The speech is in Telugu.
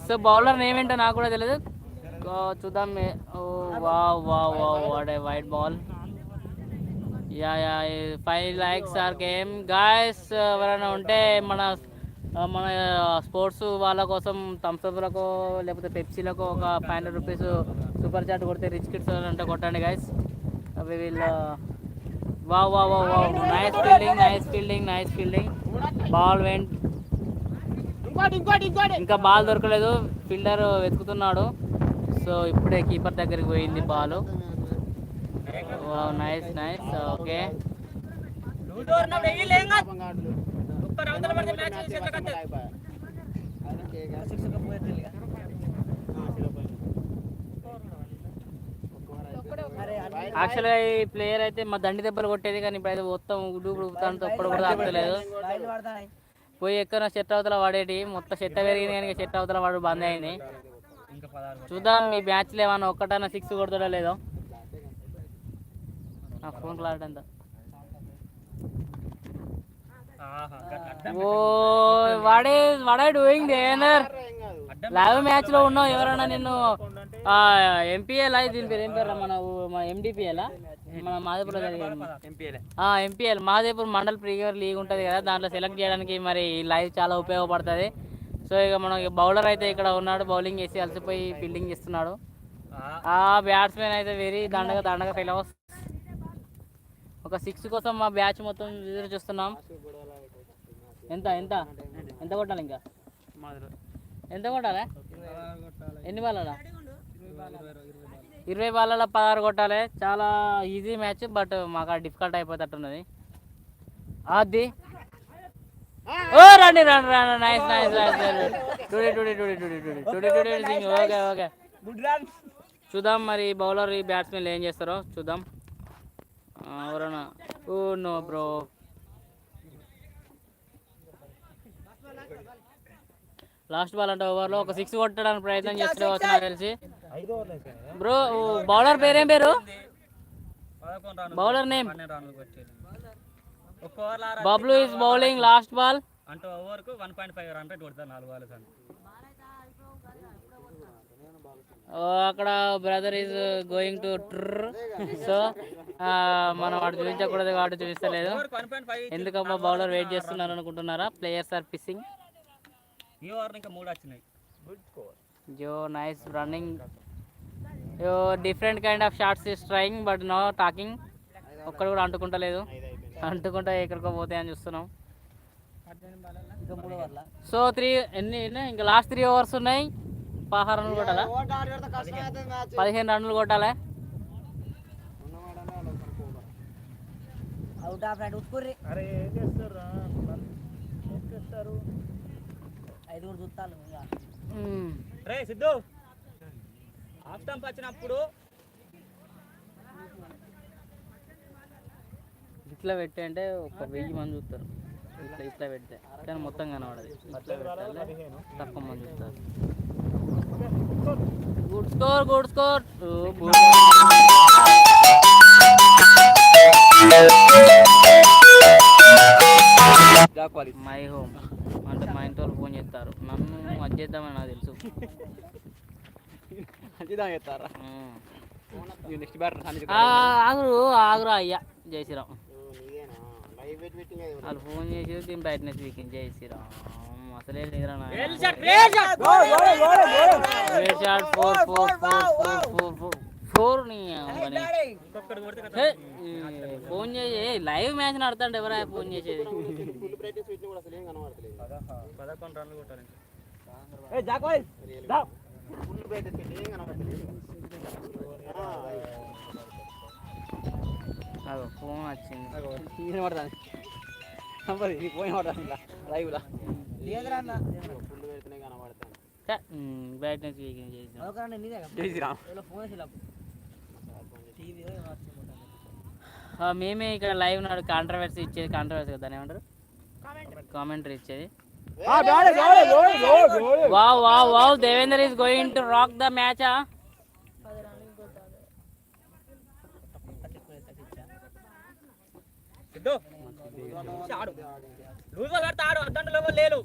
సో బౌలర్ నేమ్ ఏంటో నాకు కూడా తెలియదు. చూద్దాం. Wow wow wow what a white ball. Yeah 5 likes are game guys. ఎవరైనా ఉంటే మన మన స్పోర్ట్స్ వాళ్ళ కోసం థమ్స్అప్లకు లేకపోతే పెప్సీలకు ఒక 500 రూపీస్ సూపర్ చాట్ కొడితే రిచ్ కిడ్స్ అంటే కొట్టండి గాయస్. అవి వీళ్ళు wow wow wow wow nice fielding nice fielding nice fielding. Ball vent. ఇంకా బాల్ దొరకలేదు, ఫీల్డర్ వెతుకుతున్నాడు. సో ఇప్పుడే కీపర్ దగ్గరికి పోయింది బాల్. Nice nice. ఓకే యాక్చువల్గా ఈ ప్లేయర్ అయితే మా దండి దెబ్బలు కొట్టేది, కానీ ఇప్పుడు అయితే మొత్తం ఉడుపుతాను ఒక్కడు కూడా తాకలేదు. పోయి ఎక్కడ చెట్టు అవతల వాడేటి మొత్తం చెట్ట పెరిగింది, కానీ చెట్టు అవతల వాడు బంద్ అయింది. చూద్దాం మీ మ్యాచ్లో ఏమన్నా ఒక్కటన్నా 6 కొడతాడో లేదో. నా ఫోన్ క్లారిటీ అంతా. ఓ వాడే డూయింగ్ దేనర్. లైవ్ మ్యాచ్ లో ఉన్నావు. ఎవరైనా నిన్ను ఎంపీఎల్ అది దీని పేరు ఏం పేరు మన ఎండిపిఎల్ మన Madepur MPL Madepur mandal Premier League ఉంటుంది కదా, దాంట్లో సెలెక్ట్ చేయడానికి మరి లైవ్ చాలా ఉపయోగపడుతుంది. సో ఇక మనకి బౌలర్ అయితే ఇక్కడ ఉన్నాడు, బౌలింగ్ చేసి అలసిపోయి ఫీల్డింగ్ చేస్తున్నాడు. ఆ బ్యాట్స్మెన్ అయితే వెరీ దండగా ఫెలవర్స్. ఒక 6 కోసం మా బ్యాచ్ మొత్తం ఎదురు చూస్తున్నాం. ఎంత ఎంత ఎంత కొట్టాలి? ఇంకా ఎంత కొట్టాలి? ఎన్ని బాళ్ళ? 20 బాళ్ళలో 16 కొట్టాలి. చాలా ఈజీ మ్యాచ్, బట్ మాకు డిఫికల్ట్ అయిపోతున్నది. అది ఓ రండి రండి రండి. Nice nice nice. Okay okay చూద్దాం మరి బౌలర్ ఈ బ్యాట్స్మెన్ ఏం చేస్తారో చూద్దాం. ఎవరన్నా ఓ నో బ్రో. లాస్ట్ బాల్ అంటే ఓవర్లో ఒక 6 కొట్టడానికి ప్రయత్నం చేస్తూ నాకు తెలిసి. బ్రో బౌలర్ పేరేం పేరు? Bowler name Bablu is bowling last ball. అంటే ఓవర్కు 1.5 రన్ రేట్ కొడతారు 4 బాల్స్ అని. అక్కడ బ్రదర్ ఈజ్ గోయింగ్ టు ట్రర్. సో మనం వాడు చూపించకూడదు కాబట్టి చూపిస్తలేదు. ఎందుకమ్మా బౌలర్ వెయిట్ చేస్తున్నారు అనుకుంటున్నారా? Players are pissing. జో nice running. Yo different kind of shots is trying but no talking. ఒక్కడు కూడా అంటుకుంటలేదు. అంటుకుంటా ఎక్కడికో పోతాయి అని చూస్తున్నాం. సో 3 ఎన్ని ఇంకా లాస్ట్ 3 ఓవర్స్ ఉన్నాయి. 16 రన్నులు కొట్టాలా? 15 రన్నులు కొట్టాలి. సిద్ధు వచ్చినప్పుడు ఇట్లా పెట్టే అంటే ఒక 1000 మంది చూస్తారు. ఇట్లా పెడితే కానీ మొత్తం కనబడదు. ఇట్లా పెట్టాలి, తక్కువ మంది చూస్తారు. Good score good score. My home అంటే మా ఇంటి వాళ్ళు ఫోన్ చేస్తారు. నన్ను అది చేద్దామని నాకు తెలుసు. ఆగురు అయ్యా జై శ్రీరామ్. వాళ్ళు ఫోన్ చేసి దీని బ్రైట్నెస్ వీకింగ్. జై శ్రీరామ్ అసలే లేదురా. ఫోన్ చేసి లైవ్ మ్యాచ్ నడతాండి. ఎవరా ఫోన్ చేసేది? 11 రన్లు కొట్టాలి. ఫోన్ వచ్చింది. బ్రైట్నెస్ వీకింగ్ చేసి మేమే ఇక్కడ లైవ్ నాడు కాంట్రవర్సీ ఇచ్చేది. కాంట్రవర్సీ కదా ఏమంటారు, కామెంటరీ ఇచ్చేది. Wow wow wow Devender is going to rock the match. Loser కడతాడు అద్దంటలో లేరు.